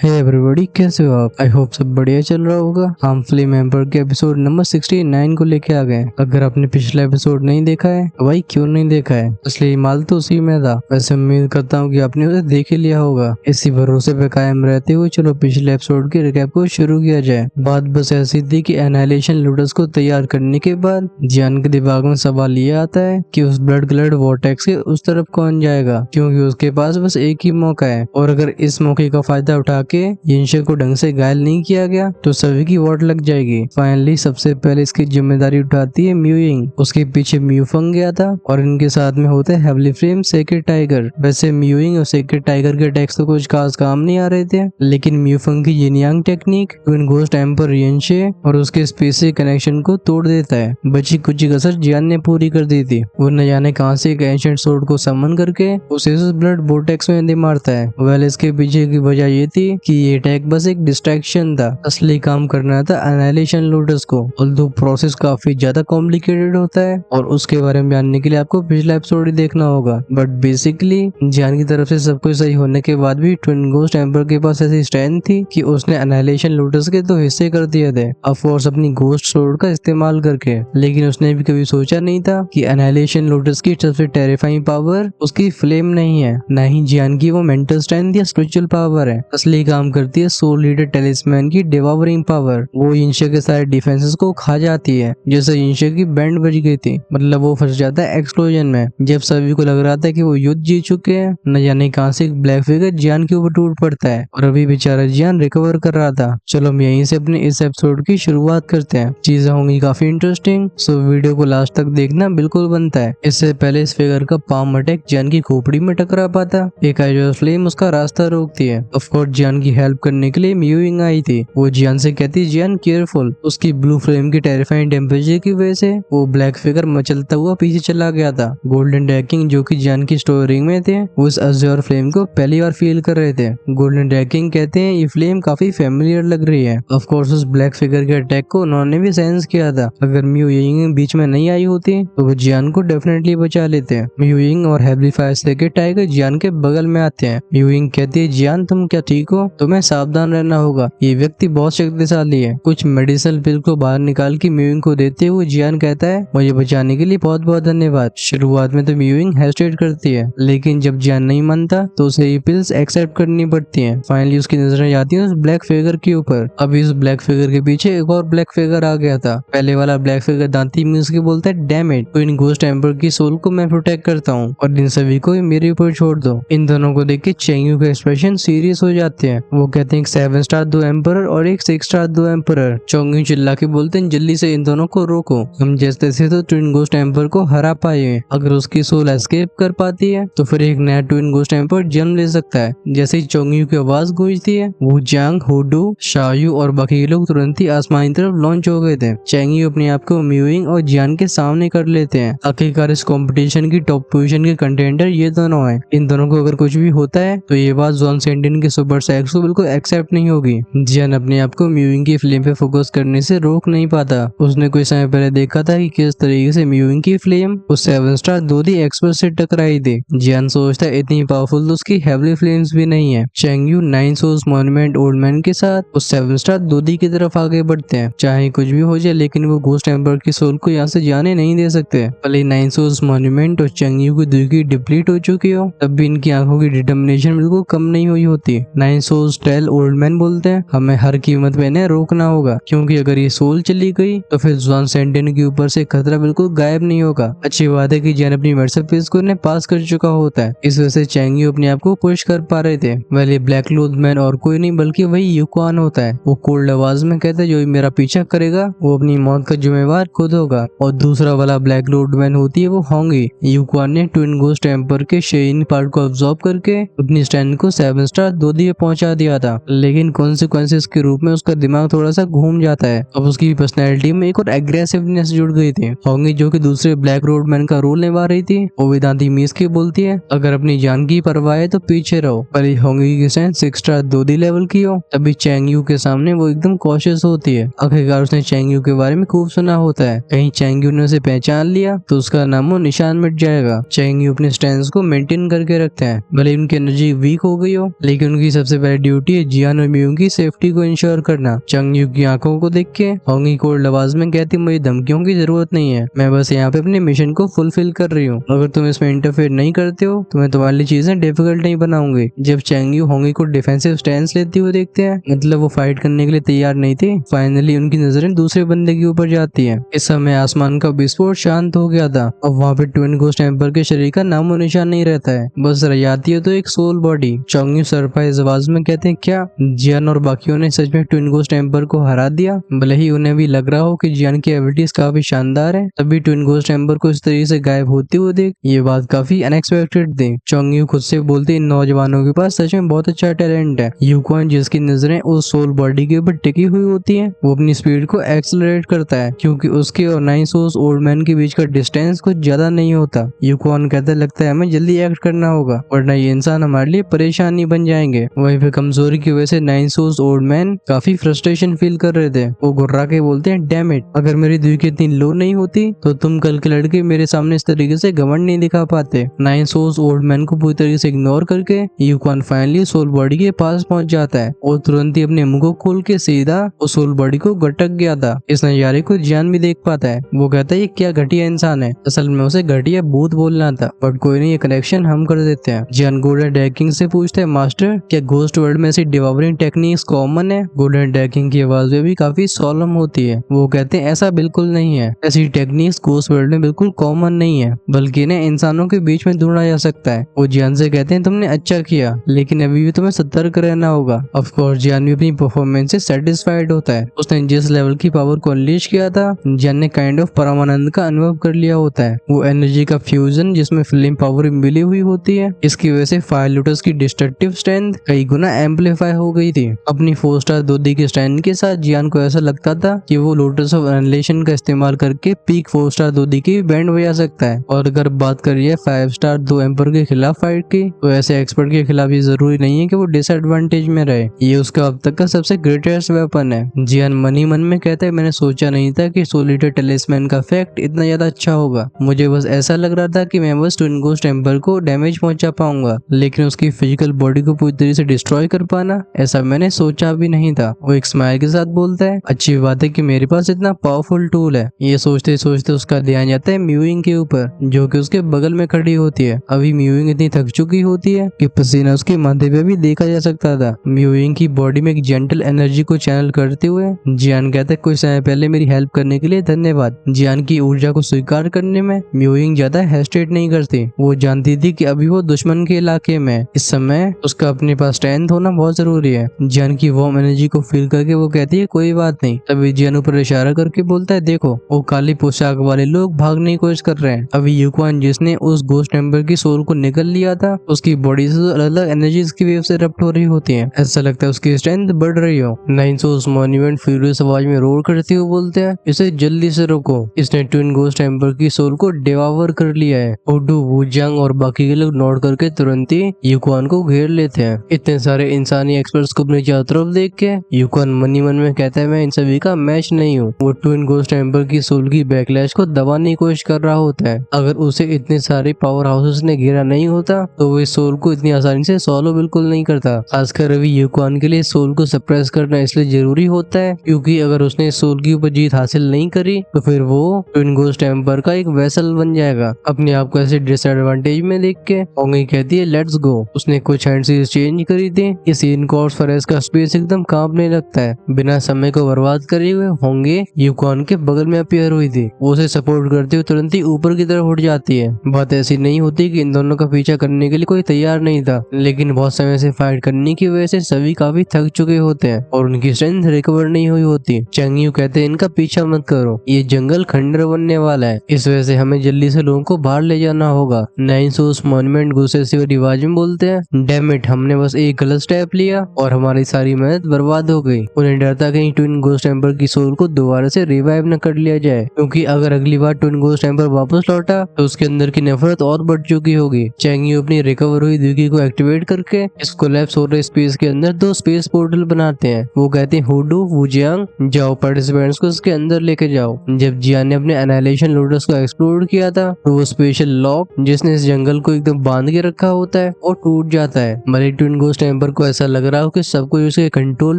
Hey everybody, कैसे हो आप? आई होप सब बढ़िया चल रहा होगा। हम फिल्म एम्पर के एपिसोड नंबर 69 को लेके आ गए। अगर आपने पिछला एपिसोड नहीं देखा है तो भाई क्यों नहीं देखा है, असली माल तो उसी में था। वैसे उम्मीद करता हूँ कि आपने उसे देख ही लिया होगा। इसी भरोसे पे कायम रहते हुए चलो पिछले एपिसोड के रिकैप को शुरू किया जाए। बात बस ऐसी थी कि एनाइलेशन लूडर्स को तैयार करने के बाद जियान के दिमाग में सवाल ये आता है कि उस ब्लड कलर्ड वॉर्टेक्स के उस तरफ कौन जाएगा, क्योंकि उसके पास बस एक ही मौका है और अगर इस मौके का फायदा उठा के यिनशे को ढंग से घायल नहीं किया गया तो सभी की वोट लग जाएगी। फाइनली सबसे पहले इसकी जिम्मेदारी उठाती है म्यूइंग। उसके पीछे म्यूफंग गया था और इनके साथ में होते हैं हेवली फ्लेम, सेक्रेड टाइगर। वैसे म्यूइंग और सेक्रेड टाइगर के अटैक्स तो कुछ खास काम नहीं आ रहे थे, लेकिन म्यूफंग की यिनयांग टेक्निक ट्विन घोस्ट एम्पर यिनशे और उसके स्पेस से कनेक्शन को तोड़ देता है। बची कुछ कसर जियान ने पूरी कर दी थी। वो न जाने कहां से एक एंशिएंट सोर्ड को समन करके उसे उस ब्लड वोर्टेक्स में दे मारता है। वेल इसके पीछे की वजह ये थी कि ये अटैक बस एक डिस्ट्रैक्शन था, असली काम करना था एनाइलेशन लूडर्स को। ऑल्दो प्रोसेस काफी ज्यादा कॉम्प्लिकेटेड होता है और उसके बारे में जानने के लिए आपको पिछला एपिसोड ही देखना होगा। बट बेसिकली जियान की तरफ से सब कुछ सही होने के बाद भी ट्विन घोस्ट एम्पर के पास ऐसी स्ट्रेंथ थी कि उसने एनाइलेशन लूडर्स के 2 हिस्से कर दिए थे, ऑफ कोर्स अपनी घोस्ट सोर्ड का इस्तेमाल करके। लेकिन उसने भी कभी सोचा नहीं था कि एनाइलेशन लूडर्स की सबसे टेरिफाइंग पावर उसकी फ्लेम नहीं है, न ही जियान की वो मेंटल स्ट्रेंथ या स्पिरिचुअल पावर है। असली काम करती है सोल लीडर टेलिस्मैन की डिवावरिंग पावर। वो यिनशे के सारे डिफेंसेस को खा जाती है। जैसे यिनशे की बैंड बज गई थी, मतलब वो फंस जाता है एक्सप्लोजन में। जब सभी को लग रहा था कि वो युद्ध जीत चुके हैं, न जाने कहां से एक ब्लैक फिगर जियान के ऊपर टूट पड़ता है और अभी बेचारा जियान रिकवर कर रहा था। चलो हम यहीं से अपने इस एपिसोड की शुरुआत करते हैं। चीजें होंगी काफी इंटरेस्टिंग, सो वीडियो को लास्ट तक देखना बिल्कुल बनता है। इससे पहले इस फिगर का पाम अटैक जियान की खोपड़ी में टकरा पाता, एक आइजोस फ्लेम उसका रास्ता रोकती है। ऑफ कोर्स जियान की हेल्प करने के लिए म्यूइंग आई थी। वो जियान से कहती जियान केयरफुल। उसकी ब्लू फ्लेम की टेरिफाइंग टेम्परेचर की वजह से वो ब्लैक फिगर मचलता हुआ पीछे चला गया था। गोल्डन ड्रैकिंग जो कि जियान की स्टोरिंग में थे, वो इस अज़्योर फ्लेम को पहली बार फील कर रहे थे। गोल्डन ड्रैकिंग कहते हैं ये फ्लेम काफी फेमिलियर लग रही है। ऑफ कोर्स उस ब्लैक फिगर के अटैक को उन्होंने भी सेंस किया था। अगर म्यूइंग बीच में नहीं आई होती तो वो जियान को डेफिनेटली बचा लेते। म्यूइंग और हेवली फायर सेक्रेड टाइगर जियान के बगल में आते हैं। म्यूइंग कहती है जियान तुम क्या ठीक हो? तुम्हें सावधान रहना होगा, ये व्यक्ति बहुत शक्तिशाली है। कुछ मेडिसिनल पिल को बाहर निकाल के म्यूइंग को देते हुए जियान कहता है मुझे बचाने के लिए बहुत बहुत धन्यवाद। शुरुआत में तो म्यूइंग हेजिटेट करती है, लेकिन जब जियान नहीं मानता तो उसे ये पिल्स एक्सेप्ट करनी पड़ती हैं। फाइनली उसकी नजरें जाती हैं उस ब्लैक फिगर के ऊपर। अभी उस ब्लैक फिगर के पीछे एक और ब्लैक फिगर आ गया था। पहले वाला ब्लैक फिगर दांती में उसके बोलता है डैम इट, तो इन घोस्ट एम्पर की सोल को मैं प्रोटेक्ट करता हूँ और इन सभी को मेरे ऊपर छोड़ दो। इन दोनों को देख के चेंगयू का एक्सप्रेशन सीरियस हो जाते हैं। वो कहते हैं 7 स्टार 2 एम्पर और एक 6 स्टार 2 एम्पर। चेंगयू चिल्ला के बोलते हैं जल्दी से इन दोनों को रोको, हम जैसे तैसे तो ट्विन घोस्ट एम्पर को हरा पाए हैं। अगर उसकी सोल एस्केप कर पाती है तो फिर एक नया ट्विन घोस्ट एम्पर जन्म ले सकता है। जैसे ही चेंगयू की आवाज गूंजती है, वो जांग, होडू, शायू और बाकी लोग तुरंत ही आसमानी तरफ लॉन्च हो गए थे। चेंगयू अपने आप को म्यूइंग और जियान के सामने कर लेते हैं। आखिरकार इस कंपटीशन की टॉप पोजीशन के कंटेंडर ये दोनों हैं। इन दोनों को अगर कुछ भी होता है तो ये बात जॉन सेंटिन के सुपर सेक्स को बिल्कुल एक्सेप्ट नहीं होगी। जियान अपने आप को म्यूइंग की फ्लेम पे फोकस करने से रोक नहीं पाता। उसने कुछ समय पहले देखा था कि किस तरीके से म्यूइंग की फ्लेम उस 7 स्टार 2D एक्सपर्ट से टकराई थी। जियान सोचता है इतनी पावरफुल तो उसकी हेवली फ्लेम्स भी नहीं है। चेंगयू 9 सोल्स मॉन्यूमेंट ओल्ड मैन के साथ उस 7 स्टार 2D की तरफ आगे बढ़ते हैं। चाहे कुछ भी हो जाए, लेकिन वो घोस्ट एम्पर की सोल को यहाँ से जाने नहीं दे सकते। भले 9 सोल्स मॉन्यूमेंट और चेंगयू की दुखी डिप्लीट हो चुकी हो, तब भी इनकी आंखों की डिटर्मिनेशन बिल्कुल कम नहीं हुई होती। 9 सोल्स टेल ओल्ड मैन बोलते हैं हमें हर कीमत पे इन्हें रोकना होगा, क्योंकि अगर ये सोल चली गई तो फिर जॉन सेंटिन के ऊपर से खतरा बिल्कुल गायब नहीं होगा। अच्छी बात है कि जैन अपनी मेडिसिन को इन्हें पास कर चुका होता है, इस वजह से चेंगयू अपने आप को पुश कर पा रहे थे। वेल ये ब्लैक क्लोथ मैन और कोई नहीं बल्कि वही यूक्वान होता है। वो कोल्ड आवाज में कहता है जो मेरा पीछा करेगा वो अपनी मौत का जिम्मेवार खुद होगा। और दूसरा वाला ब्लैक क्लोथ मैन होती है वो होंगी। यूक्वान ने ट्विन घोस्ट एम्पर के शेइन पार्ट को अब्सॉर्ब करके अपनी स्ट्रेंथ को 7 स्टार 2D पे पहुंचा दिया था, लेकिन कॉन्सिक्वेंसेस के रूप में उसका दिमाग थोड़ा सा घूम जाता है। अब उसकी पर्सनैलिटी में एक और एग्रेसिवनेस जुड़ गई थी। होंगी जो कि दूसरे ब्लैक रोड मैन का रोल निभा रही थी, वो वेदांती मीस के बोलती है अगर अपनी जान की परवाह है तो पीछे रहो। पर होंगी की स्ट्रेंथ 6 स्टार 2D लेवल की हो, तभी चेंगयू के सामने वो एकदम कॉशियस होती है। आखिरकार उसने चेंगयू के बारे में खूब सुना होता है, कहीं चेंगयू ने उसे पहचान लिया तो उसका नामो निशान मिट जाएगा। चेंगयू अपने स्ट्रेंथ को मेंटेन करके रखते हैं। भले उनकी एनर्जी वीक हो गई हो, लेकिन उनकी सबसे तुम्हारी ड्यूटी है जियान और म्यूंग की सेफ्टी को इंश्योर करना। चंग यू की आंखों को देख के होंगी कोल्ड आवाज में कहती मुझे धमकियों की जरूरत नहीं है, मैं बस यहाँ पे अपने मिशन को फुलफिल कर रही हूँ। अगर तुम इसमें इंटरफेयर नहीं करते हो तो मैं तुम्हारे लिए चीजें डिफिकल्ट नहीं बनाऊंगी। जब चैंग यू होंगी को डिफेंसिव स्टैंड लेती हुए देखते हैं, मतलब वो फाइट करने के लिए तैयार नहीं थे, फाइनली उनकी नजरें दूसरे बंदे के ऊपर जाती है। इस समय आसमान का विस्फोट शांत हो गया था। अब वहाँ पे ट्विन गोस्ट एम्पर के शरीर का नामो निशान नहीं रहता है, बस रह जाती है तो एक सोल बॉडी। चोंग यू सरप्राइज आवाज में कहते हैं क्या जियान और बाकियों ने सच में ट्विन गोस्ट एम्पर को हरा दिया? भले ही उन्हें भी लग रहा हो कि जियान की एबिलिटीज काफी शानदार है, तभी ट्विन गोस्ट एम्पर को इस तरीके से गायब होते हुए देख ये बात काफी अनएक्सपेक्टेड थी। चोंग यू खुद से बोलते इन नौजवानों के पास सच में बहुत अच्छा टैलेंट है। यूक्वान जिसकी नजरें उस सोल बॉडी के ऊपर टिकी हुई होती है, वो अपनी स्पीड को एक्सेलरेट करता है क्योंकि उसके और 9 सोर्स ओल्ड मैन के बीच का डिस्टेंस कुछ ज्यादा नहीं होता। यूक्वान कहते लगता है हमें जल्दी एक्ट करना होगा वरना ये इंसान हमारे लिए परेशानी बन जाएंगे। वहीं पे कमजोरी की वजह से 9 सोर्स ओल्ड मैन काफी फ्रस्ट्रेशन फील कर रहे थे। वो गुर्रा के बोलते हैं डैम इट, अगर मेरी द्वीक इतनी लो नहीं होती तो तुम कल के लड़के मेरे सामने इस तरीके से घमंड नहीं दिखा पाते। 9 सोर्स ओल्ड मैन को पूरी तरीके से इग्नोर करके यूक्वान फाइनली सोल बॉडी के पास पहुंच जाता है और तुरंत ही अपने मुंह को खोल के सीधा उस सोल बॉडी को गटक गया था। इस नजारे को जियान भी देख पाता है। वो कहता है ये क्या घटिया इंसान है, असल में उसे घटिया भूत बोलना था, बट कोई नहीं, ये कनेक्शन हम कर देते हैं। जियान गोल्डन डैकिंग से पूछता है मास्टर क्या घोस्ट वर्ल्ड में ऐसी डिवावरिंग टेक्निक्स कॉमन है? गोल्डन डैकिंग की आवाज भी काफी सोलम होती है। वो कहते हैं ऐसा बिल्कुल नहीं है, ऐसी टेक्निक्स घोस्ट वर्ल्ड में बिल्कुल कॉमन नहीं है, बल्कि इन्हें इंसानों के बीच में ढूंढा जा सकता है। वो जियान से कहते हैं तुमने अच्छा किया, लेकिन अभी भी तुम्हें सतर्क रहना होगा। ऑफ कोर्स जियान भी अपनी परफॉर्मेंस से सेटिस्फाइड होता है। उसने जिस लेवल की पावर को अनलीश किया था, जियान ने काइंड ऑफ परमानंद का अनुभव कर लिया होता है। वो एनर्जी का फ्यूजन जिसमें फ्लेम पावर मिली हुई होती है, इसकी वजह से फायर लोटस की डिस्ट्रक्टिव स्ट्रेंथ कई गुना एम्पलीफाई हो गई थी। अपनी 4 स्टार दोदी के स्ट्रेंथ के साथ जियान को ऐसा लगता था कि वो लोटस ऑफ एनलेशन का इस्तेमाल करके पीक 4 स्टार दोदी की बैंड बजा सकता है। और अगर बात करिए 5 स्टार 2 एम्पर के खिलाफ फाइट की, तो ऐसे एक्सपर्ट के खिलाफ ये जरूरी नहीं है कि वो डिसएडवांटेज में रहे। ये उसका अब तक का सबसे ग्रेटेस्ट वेपन है। जियान मनी मन में कहता है मैंने सोचा नहीं था कि सोलिटर टेलिस्मैन का इफेक्ट इतना ज्यादा अच्छा होगा। मुझे बस ऐसा लग रहा था कि मैं बस ट्विन गोस्ट एम्पर को डैमेज पहुंचा पाऊंगा, लेकिन उसकी फिजिकल बॉडी को पूरी तरीके से डिस्ट्रॉय कर पाना ऐसा मैंने सोचा भी नहीं था। वो एक स्माइल के साथ बोलता है अच्छी बात है कि मेरे पास इतना पावरफुल टूल है। ये सोचते सोचते उसका ध्यान जाता है म्यूइंग के ऊपर, जो कि उसके बगल में खड़ी होती है। अभी म्यूइंग इतनी थक चुकी होती है कि पसीना उसके माथे पे भी देखा जा सकता था। म्यूइंग की बॉडी में एक जेंटल एनर्जी को चैनल करते हुए जियान कहता है कुछ समय पहले मेरी हेल्प करने के लिए धन्यवाद। जियान की ऊर्जा को स्वीकार करने में म्यूइंग ज्यादा हेस्टेट नहीं करती। वो जानती थी कि अभी वो दुश्मन के इलाके में, इस समय उसका अपने पास स्ट्रेंथ होना बहुत जरूरी है। जियान की वार्म एनर्जी को फील करके वो कहती है कोई बात नहीं। तभी जियान ऊपर इशारा करके बोलता है देखो वो काली पोशाक वाले लोग भागने की कोशिश कर रहे हैं। अभी यूक्वान जिसने उस गोस्ट टेम्पर की सोल को निकल लिया था, उसकी बॉडी से अलग अलग एनर्जीज की वेव से रप्ट हो रही होती है। ऐसा लगता है उसकी स्ट्रेंथ बढ़ रही हो। 9 सोर्स मॉन्यूमेंट फ्यूरियस आवाज में रोर करते हुए बोलते हैं इसे जल्दी से रोको, इसने ट्विन गोस्ट टेम्पर की सोल को डिवावर कर लिया है। ओडू, वुजांग और बाकी के लोग नोट करके तुरंत ही यूक्वान को घेर लेते हैं। इतने सारे इंसानी एक्सपर्ट्स को अपनी चारों तरफ देख के यूक्वान मनी मन में कहता है मैं इन सभी का मैच नहीं हूँ। वो ट्विन गोस्ट टेम्पर की सोल की बैकलैश को दबाने की कोशिश कर रहा होता है। अगर उसे इतने सारे पावर हाउसेस ने घेरा नहीं होता तो वो इस सोल को इतनी आसानी से सॉल्व बिल्कुल नहीं करता। खासकर अभी यूक्वान के लिए सोल को सप्रेस करना इसलिए जरूरी होता है क्योंकि अगर उसने इस सोल के ऊपर जीत हासिल नहीं करी तो फिर वो ट्विन गोस्ट टेम्पर का एक वेसल बन जाएगा। अपने आप को ऐसे डिसएडवांटेज में देख के होंगी कहती है लेट्स गो। उसने कुछ हैंडसीज चेंज करी थी। इस सीन को और फरेस का स्पेस एकदम कांपने लगता है। बिना समय को बर्बाद करे हुए होंगे यूक्वान के बगल में अपीयर हुई थी। वो उसे सपोर्ट करते हुए तुरंत ही ऊपर की तरफ उठ जाती है। बात ऐसी नहीं होती कि इन दोनों का पीछा करने के लिए कोई तैयार नहीं था, लेकिन बहुत समय से फाइट करने की वजह से सभी काफी थक चुके होते हैं और उनकी स्ट्रेंथ रिकवर नहीं हुई होती। चंग यू कहते हैं इनका पीछा मत करो, ये जंगल खंडर बनने वाला है, इस वजह से हमें जल्दी से लोगों को बाहर ले जाना होगा। 9 सोर्स मॉन्यूमेंट गुस्से से रिवाज में बोलते हैं डैम इट, हमने बस एक गलत स्टेप लिया और हमारी सारी मेहनत बर्बाद हो गई। उन्हें डर था कहीं ट्विन गोस्ट टेम्पर की सोल को दोबारा से रिवाइव न कर लिया जाए, क्योंकि अगर अगली बार ट्विन गोस्ट टेम्पर वापस लौटा तो उसके अंदर की नफरत और बढ़ चुकी होगी। चैंग यू अपनी रिकवर हुई द्विकी को एक्टिवेट करके इस कोलैप्स हो रहे स्पेस के अंदर 2 स्पेस पोर्टल बनाते हैं। वो कहते हैं हुडू, वुजियांग, जाओ पार्टिसिपेंट्स को इसके अंदर लेके जाओ। जब जियान ने अपने एनाइलेशन लोटस को एक्सप्लोर किया था तो वो स्पेशल लॉक जिसने इस जंगल को एकदम बांध के रखा होता है और टूट जाता है। भले ट्विन गोस्ट टेम्पर मेंबर को ऐसा लग रहा हो कि सब कुछ उसके कंट्रोल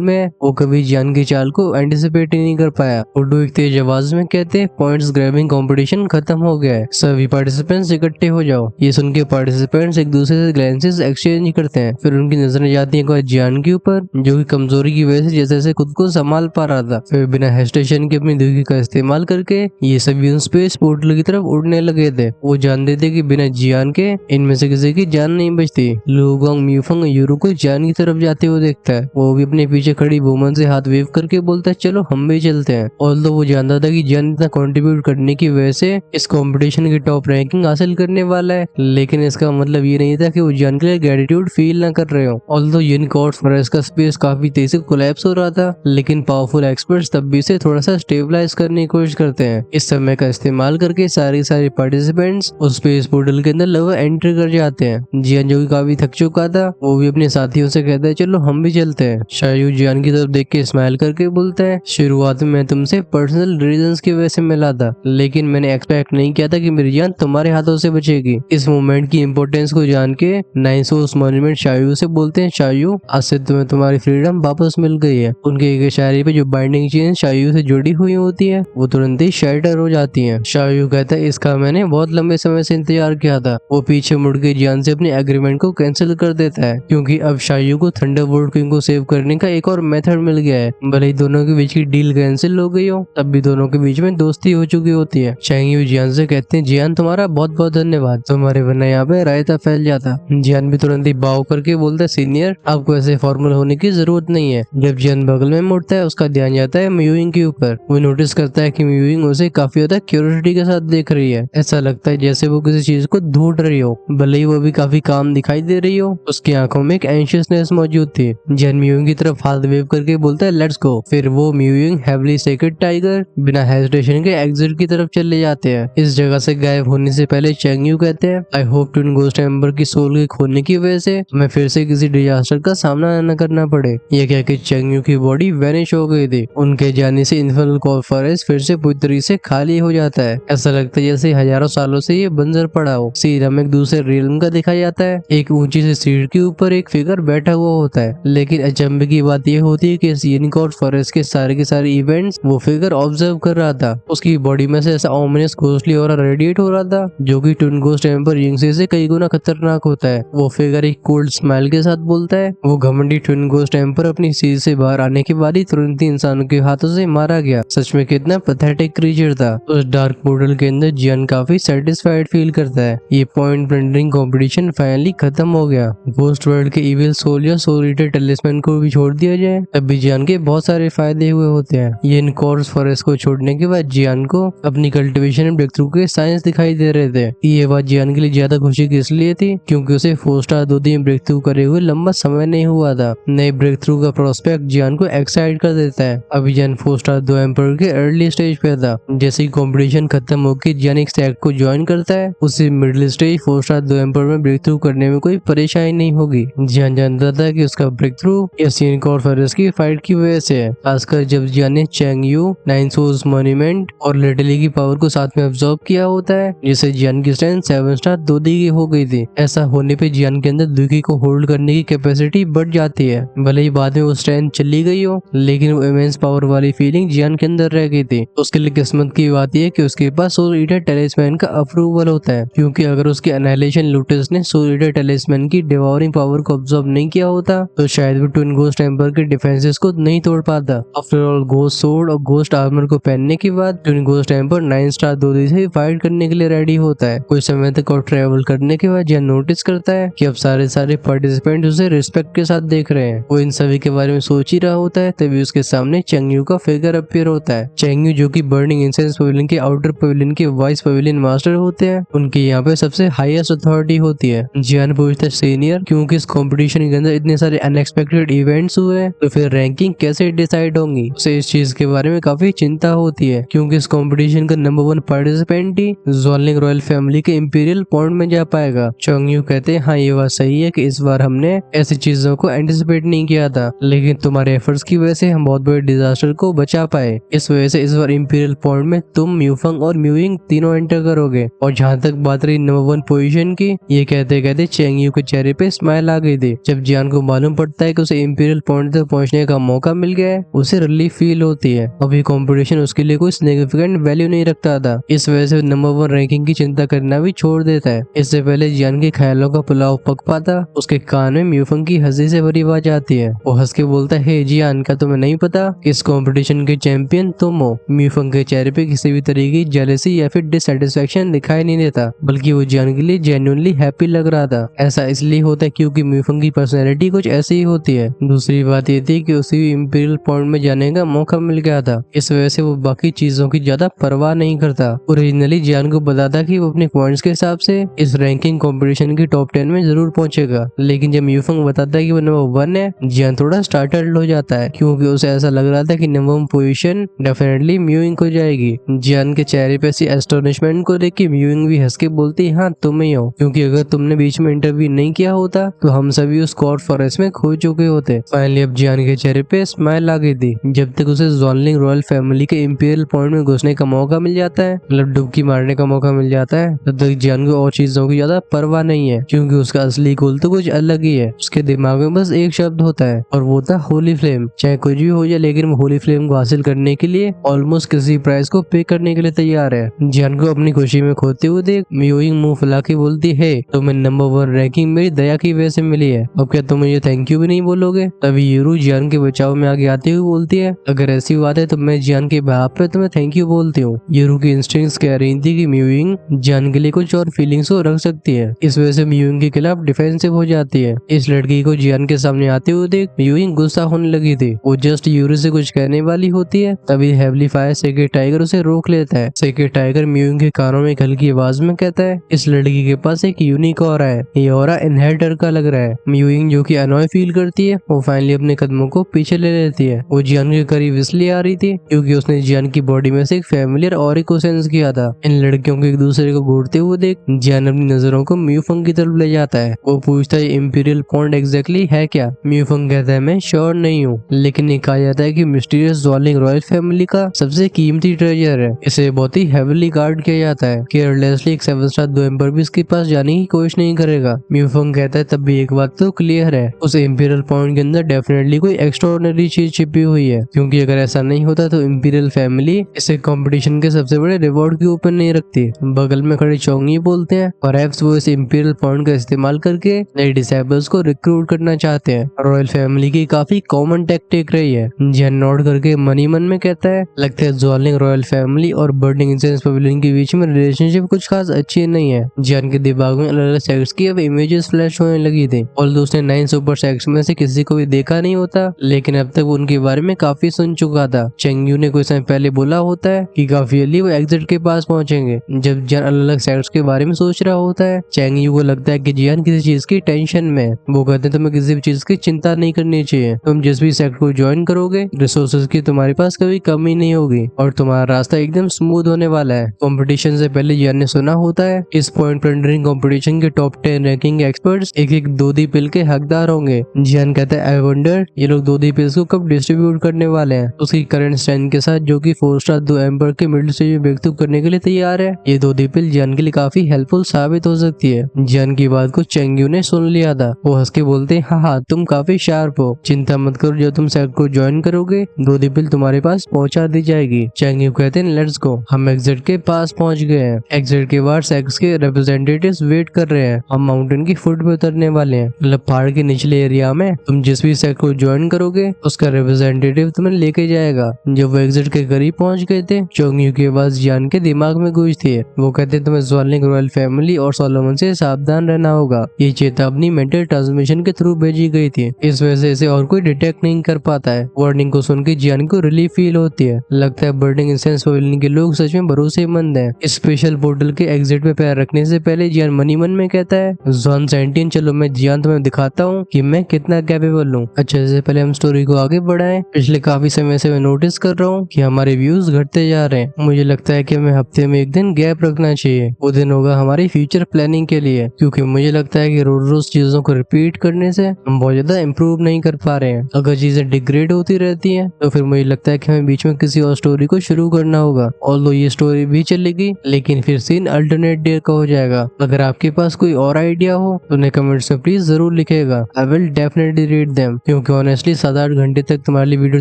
में है। वो कभी जियान की चाल को एंटिसिपेट ही नहीं कर पाया। उड्डू एक तेज आवाज में कहते, पॉइंट्स ग्रैबिंग कंपटीशन खत्म हो गया है, सभी पार्टिसिपेंट्स इकट्ठे हो जाओ। ये सुन के पार्टिसिपेंट्स एक दूसरे से ग्लैंसेस एक्सचेंज करते हैं। फिर उनकी नजरें जाती है जियान के ऊपर, जो कि कमजोरी की वजह से जैसे जैसे खुद को संभाल पा रहा था। फिर बिना हेस्टेशन के अपनी दुखी का इस्तेमाल करके ये सभी उन स्पेस पोर्टल की तरफ उड़ने लगे थे। वो जानते थे कि बिना जियान के इनमें से किसी की जान नहीं बचती। लू गोंग म्यूफंग यूरो को जियान की तरफ जाते हुए देखता है। वो भी अपने पीछे खड़ी वुमन से हाथ वेव करके बोलता है, चलो हम भी चलते हैं। ऑल्दो वो जानता था कि जियान इतना कंट्रीब्यूट करने की वजह से इस कंपटीशन की टॉप रैंकिंग हासिल करने वाला है, लेकिन इसका मतलब ये नहीं था कि वो जियान के लिए ग्रेटिट्यूड फील ना कर रहे हो। ऑल्दो यूनिकॉर्ड्स फॉरेस्ट का स्पेस काफी तेजी से कोलैप्स हो रहा था, लेकिन पावरफुल एक्सपर्ट्स तब भी इसे थोड़ा सा स्टेबलाइज करने की कोशिश करते हैं। इस समय का इस्तेमाल करके सारे पार्टिसिपेंट्स उस स्पेस पोर्टल के अंदर लगभग एंटर कर जाते हैं। जियान जो कि काफी थक चुका था, वो भी अपने साथियों से कहता है, चलो हम भी चलते हैं। शायू जियान की तरफ देख के स्माइल करके बोलता है, शुरुआत में मैं तुमसे पर्सनल रीजंस की वजह से मिला था, लेकिन मैंने एक्सपेक्ट नहीं किया था कि मेरी जान तुम्हारे हाथों से बचेगी। इस मोमेंट की इंपोर्टेंस को जान के नाइन सोर्स मॉन्यूमेंट शायू से बोलते हैं, शायू आज से तुम्हें तुम्हारी फ्रीडम वापस मिल गई है। उनके एक इशारे पे जो बाइंडिंग चेन शायू से जुड़ी हुई होती है वो तुरंत ही शैटर हो जाती है। शायू कहता है, इसका मैंने बहुत लंबे समय से इंतजार किया था। वो पीछे मुड़ के जियान से अपने एग्रीमेंट को कैंसिल कर देता है, क्योंकि अब शायू को थंडरबोल्ट किंग को सेव करने का एक और मेथड मिल गया है। भले ही दोनों के बीच की डील कैंसिल हो गई हो, तब भी दोनों के बीच में दोस्ती हो चुकी होती है। चैंग जियान से कहते हैं, जियान तुम्हारा बहुत बहुत धन्यवाद, तुम्हारे वरना यहाँ पे रायता फैल जाता। जियान भी तुरंत ही बाव करके बोलता है, सीनियर आपको ऐसे फॉर्मल होने की जरूरत नहीं है। जब जियान बगल में मुड़ता है, उसका ध्यान जाता है म्यूइंग के ऊपर। वो नोटिस करता है कि म्यूइंग उसे काफी ज्यादा क्यूरियोसिटी के साथ देख रही है। ऐसा लगता है जैसे वो किसी चीज को ढूंढ रही हो, भले ही वो भी काफी काम दिखाई दे रही हो। उसकी आंखों में एक एंशियसनेस मौजूद थी। जियान म्यूइंग की तरफ हाथ वेव करके बोलता है, लेट्स गो। फिर वो म्यूइंग हेवली सेक्रेड टाइगर बिना हेजिटेशन के एग्जिट की तरफ चले जाते हैं। इस जगह से गायब होने से पहले चैंग यू कहते हैं, I hope twin ghost amber की सोल के खोने की वजह से हमें फिर से किसी डिजास्टर का सामना न करना पड़े। ये कह के चैंग यू की बॉडी वैनिश हो गई थी। उनके जाने से इन्फर्नल फॉरेस्ट फिर से पूरी तरीके से खाली हो जाता है। ऐसा लगता है जैसे हजारों सालों से ये बंजर पड़ा हो। सीन हमें एक दूसरे रियल्म का दिखाया जाता है। एक ऊंची सी सीढ़ी के ऊपर एक फिगर बैठा हुआ होता है, लेकिन अचंभे की बात यह होती है कि इस यूनिकॉर्न फॉरेस्ट के सारे इवेंट्स वो फिगर ऑब्जर्व कर रहा था। उसकी बॉडी में से ऐसा ऑमिनस घोस्टली ऑरा रेडिएट हो रहा था, जो कि ट्विन गोस्ट एम्पर यिंगसे से कई गुना खतरनाक होता है। वो फिगर एक कोल्ड स्माइल के साथ बोलता है, वो घमंडी ट्विन गोस्ट एम्पर अपनी सीट से बाहर आने के बाद ही तुरंत ही इंसानों के हाथों से मारा गया। सच में कितना पैथेटिक क्रीचर था। उस डार्क पोर्टल के अंदर जियान काफी सेटिस्फाइड फील करता है। ये पॉइंट ब्लेंडरिंग कंपटीशन फाइनली खत्म हो गया। गोस्ट वर्ल्ड के इविल सोल या सोल ईटर टेलिस्मैन को भी छोड़ दिया जाए, तब भी जियान के बहुत सारे फायदे हुए होते हैं। ये इनकॉर्स फॉरेस्ट को छोड़ने के बाद जियान को अपनी कल्टिवेशन एंड ब्रेक थ्रू के साइंस दिखाई दे रहे थे। ये बात जियान के लिए ज्यादा खुशी की इसलिए थी क्योंकि उसे 4 स्टार 2 दिन ब्रेक थ्रू करे हुए लंबा समय नहीं हुआ था। नए ब्रेक थ्रू का प्रोस्पेक्ट जियान को एक्साइट कर देता है। अभी जियान 4 स्टार 2 एम्पर के अर्ली स्टेज पे था। जैसे ही कंपटीशन खत्म होकर जियान एक स्टैक को ज्वाइन करता है, उसे मिडिल स्टेज 4 स्टार 2 एम्पर में ब्रेक थ्रू करने में कोई परेशानी नहीं होगी। जियान जानता था कि उसका ब्रेक थ्रू या सीनकॉर फॉरेस्ट की फाइट की वजह से है, खासकर जब जियान ने चैंग यू, 9 सोर्स मॉन्यूमेंट और लेटली की पावर को साथ में अब्सॉर्ब किया होता है, जिससे जियान की स्ट्रेंथ 7 स्टार 2 दी हो गई थी। ऐसा होने पे जियान के अंदर दुखी को होल्ड करने की कैपेसिटी बढ़ जाती है। भले ही बाद में वो स्ट्रेंथ चली गई हो, लेकिन वो इमेंस पावर वाली फीलिंग जियान के अंदर रह गई थी। उसके लिए किस्मत की बात यह कि उसके पास सोल ईटर टेलिस्मैन का अप्रूवल होता है, क्योंकि अगर उसके एनाइलेशन लूटस ने सोल ईटर टेलिस्मैन की डिवोरिंग पावर को अब्सॉर्ब नहीं किया होता, तो शायद वो ट्विन गोस्ट एम्पर के डिफेंसेस को नहीं तोड़ पाता। आफ्टर ऑल गोस्ट सोर्ड और गोस्ट आर्मर को पहनने के बाद ट्विन गोस्ट एम्पर 9 स्टार 2 दी से फाइट करने के लिए रेडी होता है। कुछ समय तक और ट्रेवल करने के बाद यह नोटिस करता है कि अब सारे पार्टिसिपेंट उसे रिस्पेक्ट के साथ देख रहे हैं। वो इन सभी के बारे में सोच ही रहा होता है, तभी उसके सामने चैंग यू का फिगर अपीयर होता है। चैंग यू जो कि बर्निंग इंसेंस पवेलियन के आउटर पवेलियन के वाइस पवेलियन मास्टर होते हैं, उनके यहाँ पे सबसे हाईएस्ट अथॉरिटी होती है। जियान पूछता है, सीनियर क्योंकि इस कंपटीशन के अंदर इतने सारे अनएक्सपेक्टेड इवेंट्स हुए, तो फिर रैंकिंग कैसे डिसाइड होंगी। उसे इस चीज के बारे में काफी चिंता होती है, क्योंकि इस कंपटीशन का नंबर 1 पार्टिसिपेंट ही ज़ोलिंग रॉयल फैमिली के इंपीरियल पॉइंट में जा पाएगा। चोंग यू कहते हैं, हाँ ये बात सही है कि इस बार हमने ऐसी चीजों को एंटिसिपेट नहीं किया था, लेकिन तुम्हारे एफर्ट्स की वजह से हम बहुत बड़े डिजास्टर को बचा पाए। इस वजह से इस बार इंपीरियल पॉइंट में तुम, म्यूफंग और म्यूइंग तीनों एंटर करोगे। और जहाँ तक बात रही नंबर 1 पोजीशन की, ये कहते कहते चैंग यू के चेहरे पे स्माइल आ गई थी जब जियान को मालूम पड़ता है कि उसे इंपीरियल पॉइंट तक पहुंचने का मौका मिल गया है, उसे रिलीफ फील होती है। अभी कंपटीशन उसके लिए कोई सिग्निफिकेंट वैल्यू नहीं रखता था। इस वजह से नंबर 1 रैंकिंग की चिंता करना भी छोड़ देता है। इससे पहले जियान के ख्यालों का पुलाव पक पाता, उसके कान में म्यूफंग की हंसी से भरी आवाज आती है। वो हंस के बोलता है, हे जियान, क्या तुम्हें नहीं पता इस कंपटीशन के चैंपियन तुम हो। म्यूफंग के चेहरे पे किसी भी तरीके की जेलसी या फिर डिससेटिस्फेक्शन दिखाई नहीं देता, बल्कि वो जियान के लिए जेन्युइनली हैप्पी लग रहा था। ऐसा इसलिए होता है क्योंकि म्यूफंग की पर्सनैलिटी कुछ ऐसी ही होती है। दूसरी बात ये थी कि उसे इंपीरियल पॉइंट में जाने का मौका मिल गया था। इस वजह से वो बाकी चीजों की ज्यादा परवाह नहीं करता। ओरिजिनली जियान को पता था कि वो अपने पॉइंट्स के हिसाब से इस रैंकिंग कंपटीशन की टॉप 10 में जरूर पहुंचेगा, लेकिन जब म्यूफंग बताता है कि वो नंबर 1 है, जियान थोड़ा स्टार्टल्ड हो जाता है, क्योंकि उसे ऐसा लग रहा था कि नंबर 1 पोजीशन डेफिनेटली म्यूइंग को जाएगी। जियान के चेहरे पे ऐसी एस्टोनिशमेंट को देख के म्यूइंग भी हंस के बोलती है, हाँ तुम ही हो, क्योंकि अगर तुमने बीच में इंटरव्यू नहीं किया होता तो हम सभी उस कॉर्ड फॉरेस्ट में खो चुके होते। फाइनली अब जियान के चेहरे पे स्माइल आ गई थी। जब तक उसे ज़ोनलिंग रॉयल फैमिली के इंपीरियल पॉइंट में घुसने का मौका मिल जाता है, मतलब डुबकी मारने का मौका मिल जाता है, तब तक जियान को और चीजों की ज्यादा परवाह नहीं है, क्योंकि उसका असली गोल तो कुछ अलग ही है। उसके दिमाग में बस एक शब्द होता है और वो था होली फ्लेम। चाहे कुछ भी हो जाए, लेकिन वो होली फ्लेम को हासिल करने के लिए ऑलमोस्ट किसी प्राइस को पे करने के लिए तैयार है। जियान को अपनी खुशी में खोते हुए देख म्यूइंग मुंह फुला के बोलती है, तुम्हें नंबर 1 रैंकिंग मेरी दया की वजह से मिली है, अब क्या तुम मुझे थैंक यू भी नहीं बोलोगे। तभी यूरू जियान के बचाव में आगे आते हुए बोलती है, अगर ऐसी बात है तो मैं जियान के बेहाफ पे तुम्हें थैंक यू बोलती हूँ। यूरू की इंस्टिंक्ट्स कह रही थी कि म्यूइंग जियान के लिए कुछ और फीलिंग्स को रख सकती है। इस वजह से म्यूइंग के खिलाफ डिफेंसिव हो जाती है। इस लड़की को जियान के सामने आते हुए देख म्यूइंग गुस्सा होने लगी थी। वो जस्ट यूरू से कुछ कहने वाली होती है, तभी हेवली फायर सेक्रेट टाइगर उसे रोक लेता है। सेक्रेट टाइगर म्यूइंग के कानों में एक हल्की आवाज में कहता है, इस लड़की के पास एक यूनिक ऑरा है, ये ऑरा इनहेरिटर का लग रहा है। म्यूइंग जो कि अनॉय फील करती है, वो फाइनली अपने कदमों को पीछे ले लेती है। वो जियान के करीब इसलिए आ रही थी क्योंकि उसने जियान की बॉडी में से एक फैमिलियर ऑरा को सेंस किया था। इन लड़कियों को एक दूसरे को घूरते हुए देख जियान अपनी नजरों को म्यूफंग की तरफ ले जाता है। वो पूछता है, इंपीरियल पॉइंट एग्जैक्टली है क्या। म्यूफंग कहता है, मैं श्योर नहीं हूँ, लेकिन ये कहा जाता है कि मिस्टीरियस ज़ोलिंग रॉयल फैमिली का सबसे कीमती ट्रेजर है। इसे बहुत ही हेविली गार्ड किया जाता है। केयरलेसली एक 7 स्टार 2 एम्पर भी इसके पास जाने की कोशिश नहीं करेगा। म्यूफंग कहता है, तब भी एक बात तो क्लियर है, उस इंपीरियल पॉइंट के अंदर डेफिनेटली कोई एक्स्ट्राऑर्डिनरी चीज छिपी हुई है, क्योंकि अगर ऐसा नहीं होता तो इंपीरियल फैमिली इसे कंपटीशन के सबसे बड़े रिवॉर्ड के ऊपर नहीं रखती। बगल में खड़े चोंगी बोलते हैं, परहैप्स वो इस इंपीरियल पॉइंट का इस्तेमाल करके नए डिसेबल्स को रिक्रूट करना चाहते हैं। रॉयल फैमिली की काफी कॉमन टैक्टिक रही है। जियान नोट करके मनी मन में कहता है, लगता है ज़ोलिंग रॉयल फैमिली और बर्निंग इंसेंस पवेलियन के बीच में रिलेशनशिप कुछ खास अच्छी नहीं है। जियान के दिमाग में अलग अलग सेक्स की अब इमेजेस फ्लैश होने लगी थी। ऑल्दो उसने 9 सुपर सेक्स में से किसी को भी देखा नहीं होता, लेकिन अब तक उनके बारे में काफी सुन चुका था। चेंगयू ने कुछ समय पहले बोला होता है कि काफी जल्दी वो एग्जिट के पास पहुंचेंगे। जब जियान अलग अलग सेक्स के बारे में सोच रहा होता है, चेंगयू को लगता है कि जियान किसी चीज की टेंशन में है। वो कहते हैं, तुम्हें किसी भी चीज की चिंता नहीं करनी चाहिए, तुम जिस भी सेक्ट को ज्वाइन करोगे रिसोर्सेज की तुम्हारे पास कभी कमी नहीं होगी और तुम्हारा रास्ता एकदम स्मूथ होने वाला है। कंपटीशन से पहले जियान ने सुना होता है इस पॉइंट प्लंडरिंग कंपटीशन के टॉप 10 रैंकिंग एक्सपर्ट्स एक एक दोधी पिल के हकदार होंगे। जियान कहता है, आई वंडर ये लोग दोधी पिल्स को कब डिस्ट्रीब्यूट करने वाले हैं। उसकी करंट स्ट्रेंथ के साथ जो कि 4 स्टार 2 एम्पर के मिडिल स्टेज में बेख्तूब करने के लिए तैयार है, ये दोधी पिल जियान के लिए काफी हेल्पफुल साबित हो सकती है। जियान की बात को चेंगयू ने सुन लिया था। वो हंस के बोलते हैं, हाँ तुम काफी शार्प हो, चिंता मत करो, जब तुम सेक्ट को ज्वाइन करोगे दोधी पिल तुम्हारे पास पहुंचा दी जाएगी। चेंगयू कहते हैं, लेट्स गो। हम एग्जिट के पास पहुंच गए हैं। एग्जिट के बाद सेक्स के रिप्रेजेंटेटिव्स वेट कर रहे हैं। हम माउंटेन की फुट पे उतरने वाले हैं, मतलब पहाड़ के निचले एरिया में। तुम जिस भी सेक्ट को ज्वाइन करोगे उसका रिप्रेजेंटेटिव तुम्हें लेके जाएगा। जब वो एग्जिट के करीब पहुंच गए थे, चोंगयू की आवाज जियान के दिमाग में गूंजती है। वो कहते हैं, तुम्हें ज़ोलिंग रॉयल फैमिली और सोलोमन से सावधान रहना होगा। ये चेतावनी मेंटल ट्रांसमिशन के थ्रू भेजी गई थी, इस वजह से इसे और कोई डिटेक्ट नहीं कर पाता है। वार्निंग को सुनकर जियान को रिलीफ फील होती है। लगता है बर्निंग इंसेंस पवेलियन के लोग सच में भरोसेमंद हैं। इस स्पेशल पोर्टल के एग्जिट पे पैर रखने से पहले जियान मनी मन में कहता है, जॉन 17 चलो मैं जियान तुम्हें दिखाता हूँ कि मैं कितना कैपेबल हूँ। अच्छा, इससे पहले हम स्टोरी को आगे बढ़ाएं, पिछले काफी समय से मैं नोटिस कर रहा हूँ कि हमारे व्यूज घटते जा रहे हैं। मुझे लगता है कि हमें हफ्ते में एक दिन गैप रखना चाहिए। वो दिन होगा हमारी फ्यूचर प्लानिंग के लिए, क्योंकि मुझे लगता है कि रोज रोज चीजों को रिपीट करने से हम बहुत ज्यादा इम्प्रूव नहीं कर पा रहे हैं। अगर चीजें डिग्रेड होती रहती हैं तो फिर मुझे लगता है कि हमें बीच में किसी और स्टोरी को शुरू करना होगा। ऑल्दो ये स्टोरी भी चलेगी, लेकिन फिर सीन अल्टरनेट डे का हो जाएगा। अगर आपके पास कोई और आइडिया हो तो उन्हें कमेंट्स में प्लीज जरूर जरूर लिखेगा। I will definitely read them, क्योंकि ऑनेस्टली 7-8 घंटे तक तुम्हारे लिए वीडियो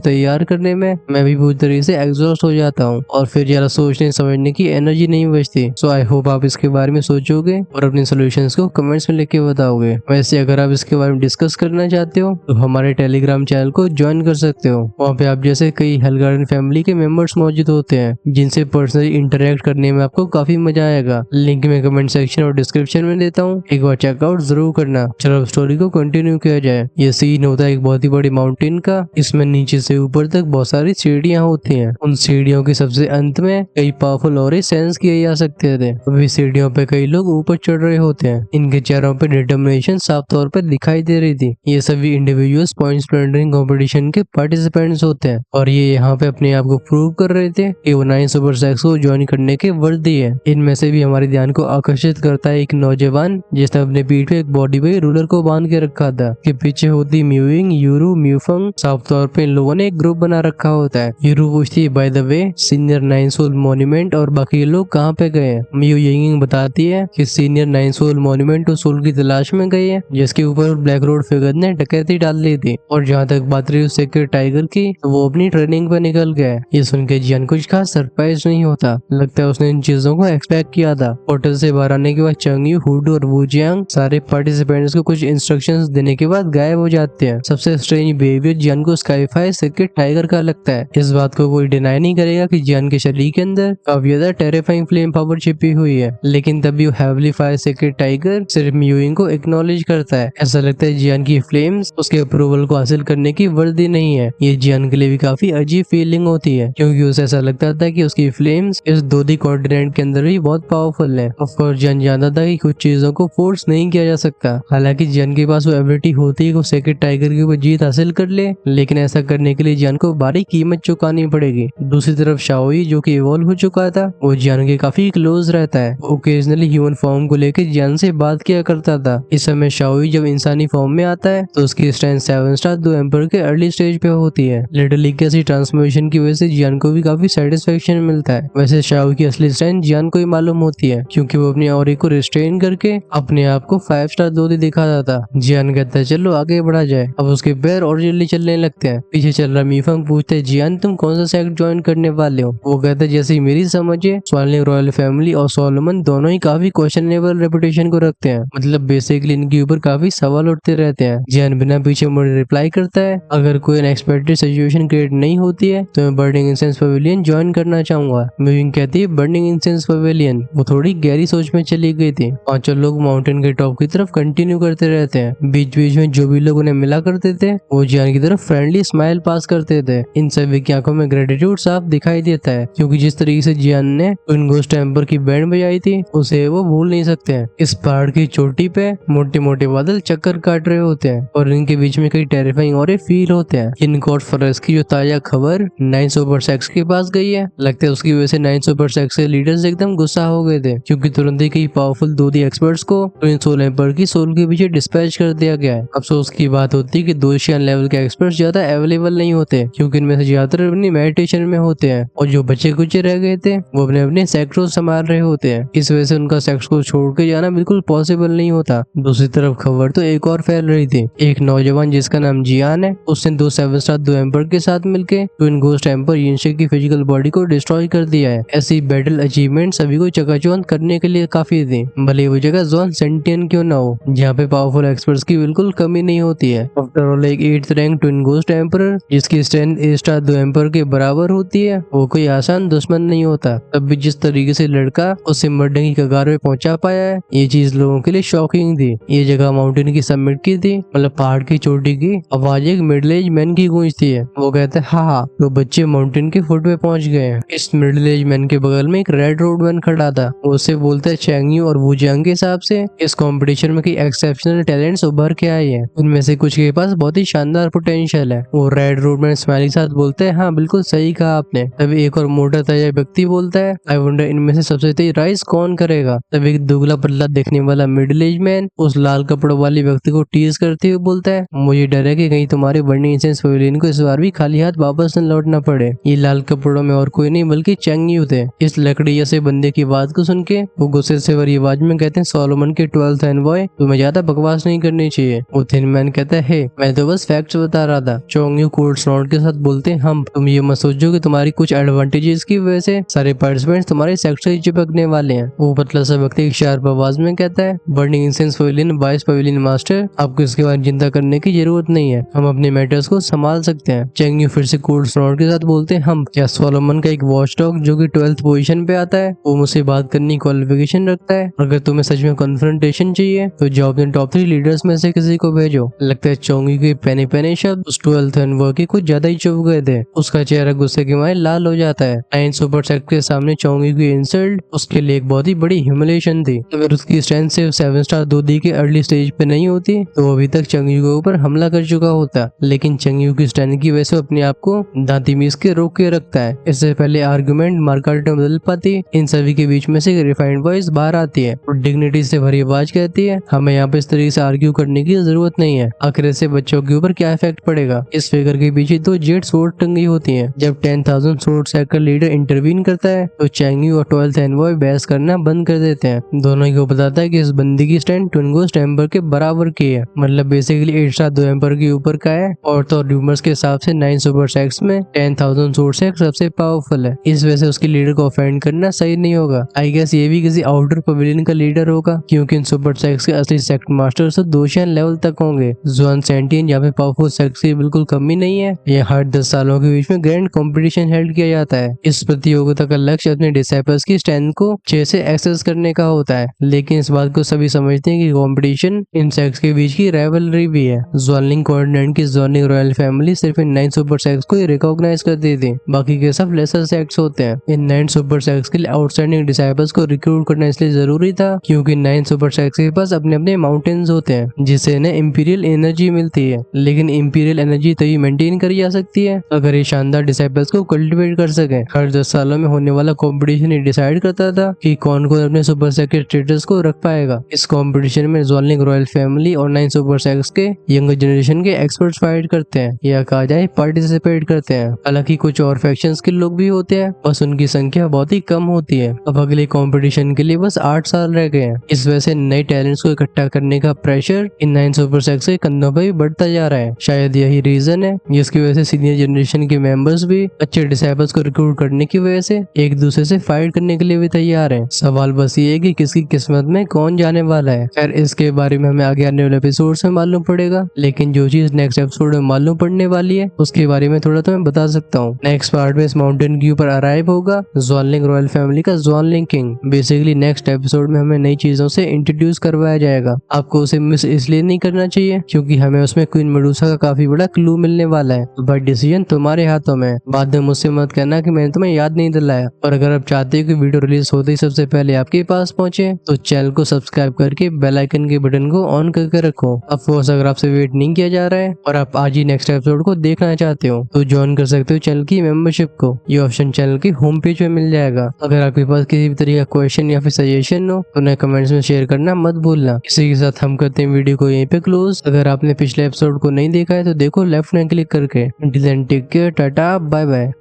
तैयार करने में मैं भी पूरी तरीके से एग्जॉस्ट हो जाता हूँ और फिर ज्यादा सोचने समझने की एनर्जी नहीं बचती। सो आई होप आप इसके बारे में सोचोगे और अपने सोल्यूशंस को कमेंट्स में लिख के बताओगे। वैसे अगर आप इसके बारे में डिस्कस करना चाहते हो तो हमारे टेलीग्राम चैनल को ज्वाइन कर सकते हो। वहाँ पे आप जैसे कई हेल गार्डन फैमिली के मेंबर्स मौजूद होते हैं जिनसे पर्सनली इंटरेक्ट करने में आपको काफी मजा आएगा। लिंक मैं कमेंट सेक्शन और डिस्क्रिप्शन में देता हूँ, एक बार चेकआउट जरूर करना। चलो अब स्टोरी को कंटिन्यू किया जाए। ये सीन होता है एक बहुत ही बड़ी माउंटेन का। इसमें नीचे से ऊपर तक बहुत सारी सीढ़ियाँ होती हैं। उन सीढ़ियों के सबसे अंत में कई पावरफुल और सेंस किए जा सकते थे। अभी सीढ़ियों पे कई लोग ऊपर चढ़ रहे होते हैं। इनके चेहरों पे डिटर्मिनेशन साफ तौर पर दिखाई दे रही थी। ये सभी इंडिविजुअल्स पॉइंट स्प्लेंडरिंग कंपटीशन के पार्टिसिपेंट्स होते हैं और ये यहाँ पे अपने आप को प्रूव कर रहे थे कि वो 9 सुपर सेक्स को ज्वाइन करने के वर्दी है। इनमें से भी हमारे ध्यान को आकर्षित करता है एक नौजवान जिसने अपने पीठ पे एक बॉडी वेट रूलर को बांध के रखा था। के पीछे होती म्यूइंग, यूरू, म्यूफंग। साफ तौर पे इन लोगों ने एक ग्रुप बना रखा होता है। यूरू पूछती है by the way senior 9 Seoul monument और बाकी लोग कहाँ पे गए हैं। म्यू यिंग बताती है कि सीनियर 9 सोल मॉन्यूमेंट और सोल की तलाश में गई है, जिसके ऊपर ब्लैक रोड फिगर ने डकैती डाल दी थी। और जहाँ तक बात रही उस सेक्रेट टाइगर की, तो वो अपनी ट्रेनिंग पे निकल गया। ये सुन के जियान कुछ खास सरप्राइज नहीं होता। लगता है उसने इन चीजों को एक्सपेक्ट किया था। होटल से बाहर आने के बाद चंगयू, हुडू और वूजियांग सारे पार्टिसिपेंट्स को कुछ इंस्ट्रक्शंस देने के बाद गायब हो जाते हैं। सबसे स्ट्रेंज बिहेवियर जियान को स्काईफाई सेक्रेट टाइगर का लगता है। इस बात को कोई डिनाई नहीं करेगा कि जियान के शरीर के अंदर काफी ज्यादा टेरिफाइंग फ्लेम पावर छिपी हुई है, लेकिन तभी वो हेवली फायर सेक्रेट टाइगर सिर्फ म्यूइंग को एक्नॉलेज करता है। ऐसा लगता है जियान की फ्लेम्स उसके अप्रूवल को हासिल करने की वर्दी नहीं है। ये जियान के लिए भी काफी अजीब फीलिंग होती है, क्योंकि उसे ऐसा लगता था कि उसकी फ्लेम्स इस दोदी कॉन्टिनेंट के अंदर भी बहुत पावरफुल है। ऑफ कोर्स जियान जानता था कि कुछ चीजों को फोर्स नहीं किया जा सकता। हालांकि जियान के पास वो एबिलिटी होती है कि वो सेक्रेट टाइगर के ऊपर जीत हासिल कर ले, लेकिन ऐसा करने के लिए जियान को भारी कीमत चुकानी पड़ेगी। दूसरी तरफ शाओई जो कि इवॉल्व हो चुका था, वो जियान के काफी क्लोज रहता है। ओकेजनली ह्यूमन फॉर्म को लेकर जियान से बात किया करता था। इस समय शाओई जब इंसानी फॉर्म में आता है तो उसकी स्ट्रेंथ 7 स्टार 2 एम्पर के अर्ली स्टेज पे होती है। लिटरली कैसी ट्रांसफॉर्मेशन की वजह से जियान को भी काफी सेटिस्फेक्शन मिलता है। वैसे शाओई की असली स्ट्रेंथ जियान को ही मालूम होती है, क्योंकि वो अपनी ऑरी को रिस्ट्रेन करके अपने आप को 5 स्टार 2 दिखाता था। जियान कहता है चलो आगे बढ़ा जाए। अब उसके पैर और जल्दी चलने लगते हैं। पीछे चल रहा मीफंग पूछते है जियान तुम कौन सा सेक्ट ज्वाइन करने वाले हो। वो कहता है जैसे मेरी समझे स्वालिंग रॉयल फैमिली और सोलोमन दोनों ही काफी क्वेश्चनेबल रेपुटेशन को रखते हैं। मतलब बेसिकली इनके ऊपर काफी सवाल उठते रहते हैं। जियान बिना पीछे मुड़े रिप्लाई करता है अगर कोई अनएक्सपेक्टेड सिचुएशन क्रिएट नहीं होती है तो मैं बर्निंग इंसेंस पवेलियन ज्वाइन करना चाहूंगा। म्यूइंग कहती है बर्निंग इंसेंस पवेलियन। वो थोड़ी गहरी सोच में चली गई थी। पांचों लोग माउंटेन के टॉप की तरफ कंटिन्यू करते रहते हैं। बीच बीच में जो भी लोग उन्हें मिला करते थे वो जियान की तरफ फ्रेंडली स्माइल पास करते थे। इन सभी की आंखों में ग्रेटिट्यूड साफ दिखाई देता है, क्योंकि जिस तरीके से जियान ने ट्विन घोस्ट टेम्पर की बैंड बजाई थी उसे वो भूल नहीं सकते हैं। इस पहाड़ की चोटी पे मोटे मोटे बादल चक्कर काट रहे होते हैं और इनके बीच में कई टेरिफाइंग और फील होते हैं। इन गॉड फॉरेस्ट की जो ताजा खबर 9 सुपर सेक्स के पास गई है, लगता है उसकी वजह से 9 सुपर सेक्स के लीडर्स एकदम गुस्सा हो गए थे, क्योंकि तुरंत ही कई पावरफुल दोदी एक्सपर्ट्स को ट्विन सोल एम्पर की सोल के पीछे डिस्पैच कर दिया गया है। अफसोस की बात होती है कि दोशियन लेवल के एक्सपर्ट्स ज्यादा अवेलेबल नहीं होते, क्योंकि इनमें से ज्यादातर अपनी मेडिटेशन में होते हैं और जो बच्चे कुचे रह गए थे वो अपने अपने सेक्ट को संभाल रहे होते हैं। इस वजह से उनका सेक्ट को छोड़ के जाना बिल्कुल पॉसिबल नहीं होता। दूसरी तरफ खबर तो एक और फैल रही थी। एक नौजवान जिसका नाम जियान है, उसने 2 7 स्टार 2 एम्पर के साथ मिलकर ट्विन घोस्ट एम्पर यिनशे की फिजिकल बॉडी को डिस्ट्रॉय कर दिया है। ऐसी बैटल अचीवमेंट सभी को चकाचौंध करने के लिए काफी थी, भले वो जगह जोन सेंटियन क्यों ना हो, जहाँ पे पावरफुल एक्सपर्ट्स की बिल्कुल कमी नहीं होती है। आफ्टर ऑल एक 8th rank twin ghost emperor जिसकी स्ट्रेंथ 8 स्टार 2 एम्पर के बराबर होती है, वो कोई आसान दुश्मन नहीं होता। तब भी जिस तरीके से लड़का उसे मरने की कगार में पहुंचा पाया है, ये चीज लोगों के लिए शॉकिंग थी। ये जगह माउंटेन की समिट की थी, मतलब पहाड़ की चोटी की आवाज एक मिडिल एज मैन की गूंजती है। वो कहते हैं हाँ तो बच्चे माउंटेन के फुट पे पहुंच गए हैं। इस मिडिल एज मैन के बगल में एक रेड रोड मैन खड़ा था। वो उससे बोलता है चैंगयू और वूजियांग के हिसाब से इस कंपटीशन में कई एक्सेप्शनल टैलेंट्स उभर के आए हैं, उनमें से कुछ के पास बहुत ही शानदार पोटेंशियल है। वो रेड रोड मैन स्माइल के साथ बोलते हैं हाँ बिल्कुल सही कहा आपने। तभी एक और मोटा ताजा व्यक्ति बोलता है आई वंडर इनमें से सबसे तेज राइज कौन करेगा। तभी एक दुबला पतला देखने वाला मिडिल एज मैन उस लाल कपड़ों वाले व्यक्ति को टीज करते हुए बोलता है मुझे डर है कि कहीं तुम्हारे बर्निंग इंसेंस पवेलियन को इस बार भी खाली हाथ वापस न लौटना पड़े। ये लाल कपड़ों में और कोई नहीं बल्कि चैंगयू थे। इस लकड़ी जैसे बंदे की बात को सुन के वो गुस्से से भरी आवाज में कहते हैं सोलोमन के 12th एनवॉय तुम्हें ज्यादा बकवास बकवास नहीं करनी चाहिए। वो थिन मैन कहता है मैं तो बस फैक्ट्स बता रहा था। चोंग यू कोल्ड स्नॉट के साथ बोलते हम तुम ये मत सोचो कि तुम्हारी कुछ एडवांटेजेस की वजह से सारे पार्टिसिपेंट्स तुम्हारे सेक्स से चिपकने वाले हैं। वो पतला सा व्यक्ति एक शार्प आवाज में कहता है burning incense pavilion vice pavilion master, आपको इसके बारे में चिंता करने की जरूरत नहीं है, हम अपने मैटर्स को संभाल सकते हैं। चेंग यू फिर से कोल्ड स्नॉट के साथ बोलते हैं हम क्या सोलोमन का एक वॉच डॉग जो कि 12th पोजीशन पे आता है वो मुझसे बात करने की क्वालिफिकेशन रखता है। अगर तुम्हें सच में कॉन्फ्रंटेशन चाहिए तो जाओ अपने टॉप 3 लीडर्स में से किसी को भेजो। लगता है चोंगी के पहने पहने शब्द उस 12th एनवॉय के कुछ ज्यादा ही चुभ गए थे। उसका चेहरा गुस्से के मारे लाल हो जाता है। 9 सुपर सेक्ट के सामने चोंगी की इंसल्ट उसके लिए एक बहुत ही बड़ी ह्यूमिलेशन थी। अगर उसकी स्ट्रेंथ सिर्फ 7 स्टार दूधी के अर्ली स्टेज पे नहीं होती तो वो अभी तक चंगयू के ऊपर हमला कर चुका होता, लेकिन चंगयू की स्ट्रेंथ की वजह से अपने आप को दांती मीस के रोक के रखता है। इससे पहले आर्गुमेंट मार्केट में बदल पाती, इन सभी के बीच में से एक रिफाइंड वॉइस बाहर आती है और डिग्निटी से भरी आवाज कहती है हमें यहाँ पे इस तरीके से आर्ग्यू करने की जरूरत नहीं है। आखिर से बच्चों के ऊपर क्या इफेक्ट पड़ेगा। इस फिगर के पीछे 2 जेड सोर्ड टंगी होती है। जब 10,000 सोर्ड सेक्टर लीडर इंटरवीन करता है तो चैंगयू और 12th एनवॉय बहस करना बंद कर देते हैं। दोनों को बताता है कि इस बंदी की स्टैंड ट्विन गोस्ट एम्पर के बराबर की है, मतलब बेसिकली 8 स्टार 2 एम्पर के ऊपर का है। और तो रूमर्स के हिसाब से 9 सुपर सेक्स में 10,000 सोर्ड सेक्ट सबसे पावरफुल है। इस वजह से उसके लीडर को ऑफेंड करना सही नहीं होगा। आई गेस ये भी किसी आउटर पवेलियन का लीडर होगा क्योंकि इन सुपर सेक्स के असली सेक्ट मास्टर तो दोशियन लेवल तक होंगे। जुआन सेंटियन यहाँ पे पावरफुल सेक्स की बिल्कुल कमी नहीं है। ये हर 10 सालों के बीच में ग्रैंड कंपटीशन हेल्ड किया जाता है। इस प्रतियोगिता का लक्ष्य अपने डिसाइपल्स की स्ट्रेंथ को 6 से एक्सेस करने का होता है, लेकिन इस बात को सभी समझते हैं कि कंपटीशन इन सेक्स के बीच की राइवलरी भी है। ज़्वानलिंग कॉर्डिनेट की ज़्वानलिंग रॉयल फैमिली सिर्फ इन 9 सुपर सेक्स को ही रिकॉग्नाइज करती थी, बाकी के सब लेसर सेक्स होते हैं। इन 9 सुपर सेक्स के लिए आउटस्टैंडिंग डिसाइपल्स को रिक्रूट करना इसलिए जरूरी था क्योंकि 9 सुपर सेक्स के पास अपने अपने माउंटेन्स होते हैं जिससे इन्हें इंपीरियल एनर्जी मिलती है, लेकिन इंपीरियल एनर्जी तभी मेंटेन करी जा सकती है अगर ये शानदार डिसाइपल्स को कल्टिवेट कर सके। हर 10 सालों में होने वाला कंपटीशन ही डिसाइड करता था कि कौन कौन अपने सुपर सेक्स के स्टेटस को रख पाएगा। इस कंपटीशन में ज़्वानलिंग रॉयल फैमिली और 9 सुपर सेक्स के यंगर जनरेशन के एक्सपर्ट्स फाइट करते हैं या कहा जाए पार्टिसिपेट करते हैं। हालांकि कुछ और फैक्शंस के लोग भी होते हैं, बस उनकी संख्या बहुत ही कम होती है। अब अगले कंपटीशन के लिए बस 8 साल रह गए हैं। इस वजह से नए टैलेंट्स को इकट्ठा करने का प्रेशर इन 9 सुपर सेक्स के कंधों पर भी बढ़ता जा रहा है। शायद यही रीजन है जिसकी वजह से सीनियर जनरेशन के मेंबर्स भी अच्छे डिसाइपल्स को रिक्रूट करने की वजह से एक दूसरे से फाइट करने के लिए भी तैयार हैं। सवाल बस ये है कि किसकी किस्मत में कौन जाने वाला है। खैर इसके बारे में हमें आगे आने वाले एपिसोड में मालूम पड़ेगा, लेकिन जो चीज नेक्स्ट एपिसोड में मालूम पड़ने वाली है उसके बारे में थोड़ा तो मैं बता सकता हूँ। नेक्स्ट पार्ट में इस माउंटेन के ऊपर अराइव होगा ज़्वानलिंग रॉयल फैमिली का ज़्वानलिंग किंग। बेसिकली नेक्स्ट एपिसोड में हमें नई चीजों से इंट्रोड्यूस करवाया जाएगा। आपको उसे मिस इसलिए नहीं करना चाहिए क्योंकि हमें उसमें क्वीन मेडुसा का काफी बड़ा क्लू मिलने वाला है, बट डिसीजन तुम्हारे हाथों में। बाद में मुझसे मत कहना कि मैंने तुम्हें याद नहीं दिलाया। और अगर आप चाहते हो कि वीडियो रिलीज होते ही सबसे पहले आपके पास पहुंचे तो चैनल को सब्सक्राइब करके बेल आइकन के बटन को ऑन करके रखो। ऑफ कोर्स अगर आपसे वेट नहीं किया जा रहा है और आप आज ही नेक्स्ट एपिसोड को देखना चाहते हो तो ज्वाइन कर सकते हो चैनल की मेंबरशिप को। ये ऑप्शन चैनल की होम पेज पे मिल जाएगा। अगर आपके पास किसी भी तरीके का क्वेश्चन या फिर सजेशन हो तो उन्हें कमेंट्स में शेयर करना मत भूलना। इसी के साथ हम करते हैं वीडियो को यहीं पे क्लोज। अगर आपने पिछले एपिसोड को नहीं देखा है तो देखो लेफ्ट में क्लिक करके। Till then take care, tata bye bye.